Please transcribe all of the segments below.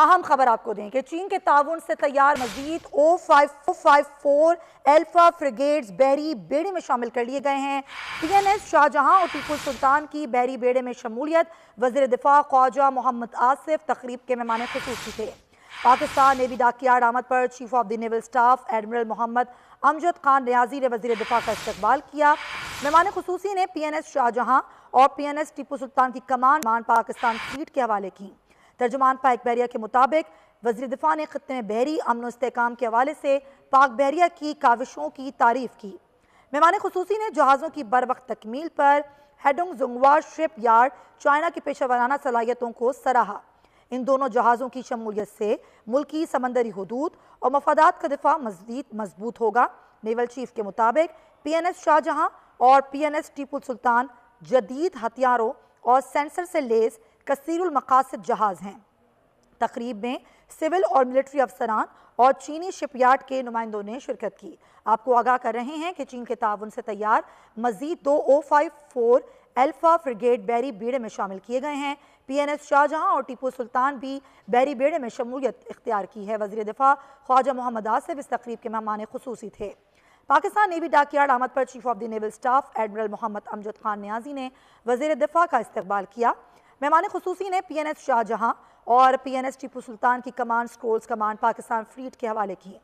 अहम खबर आपको दें कि चीन के ताउन से तैयार मजीद O54 अल्फा फ्रिगेट्स बहरी बेड़े में शामिल कर लिए गए हैं। PNS शाहजहां और टीपू सुल्तान की बहरी बेड़े में शमूलियत। वज़ीर दिफा ख्वाजा मोहम्मद आसिफ तकरीब के मेहमान खुसूसी थे। पाकिस्तान नेवी डॉकयार्ड आमद पर chief of the naval staff admiral Mohammad Amjad Khan Niazi ने वज़ीर दिफा का इस्तकबाल किया। मेहमान खुसूसी ने PNS शाहजहां और PNS टीपू सुल्तान की कमान पाकिस्तान फ्लीट के हवाले की। तर्जुमान पाक बहरिया के मुताबिक वज़ीर दिफा ने खत्ते में बहरी अमन इस्तेहकाम के हवाले से पाक बहरिया की काविशों की तारीफ की। मेहमान खुसूसी ने जहाज़ों की बर वक्त तकमील पर हेडोंग जुंगवा शिप यार्ड चाइना की पेशा वराना सलाहियतों को सराहा। इन दोनों जहाज़ों की शमूलियत से मुल्की समंदरी हदूद और मफादात का दिफा मज़ीद मजबूत होगा। नेवल चीफ के मुताबिक PNS शाहजहां और PNS टीपू सुल्तान जदीद हथियारों और सेंसर से लेस कसीरुल मकासद जहाज हैं। तकरीब में सिविल और मिलिट्री अफसरान और चीनी शिपयार्ड के नुमाइंदों ने शिरकत की। आपको आगाह कर रहे हैं कि चीन के ताउन से तैयार मजीद 2 O54 अल्फा फ्रिगेट बहरी बेड़े में शामिल किए गए हैं। PNS शाहजहां और टीपू सुल्तान भी बहरी बेड़े में शमूलियत इख्तियार की है। वज़ीर दिफा ख्वाजा मोहम्मद आसिफ इस तकरीब के मेहमान खुसूसी थे। पाकिस्तान नेवी डॉकयार्ड आमद पर chief of the naval staff admiral Mohammad Amjad Khan Niazi ने वज़ीर दिफा का इस्तकबाल किया। मेहमान खुसूसी ने PNS शाहजहां और PNS टीपू सुल्तान की कमान स्क्रोल्स कमान पाकिस्तान फ्लीट के हवाले की।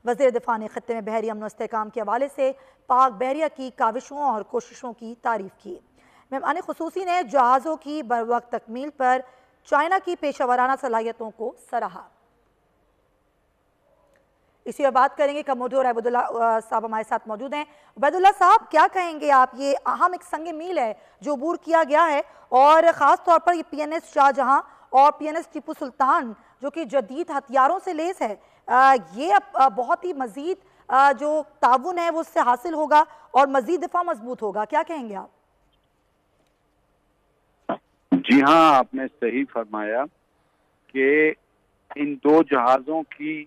वज़ीर दिफा ने खत्ते में बहरी अमन इस्तेहकाम के हवाले से पाक बहरिया की काविशों और कोशिशों की तारीफ की। मेहमान खुसूसी ने जहाज़ों की बर वक्त तकमील पर चाइना की पेशा वराना सलाहियतों को सराहा। इसी पर बात करेंगे। कमोडोर उबैदुल्ला साहब हमारे साथ मौजूद हैं। उबैदुल्ला साहब, क्या कहेंगे आप? ये अहम एक संग मील है जो अबूर किया गया है और ख़ास तौर पर ये PNS शाहजहां और PNS टीपू सुल्तान जो कि जदीद हथियारों से लेस है, ये अब बहुत ही मजीद जो ताउन है वो उससे हासिल होगा और मजीद दिफा मजबूत होगा। क्या कहेंगे आप? जी हाँ, आपने सही फरमाया कि इन दो जहाज़ों की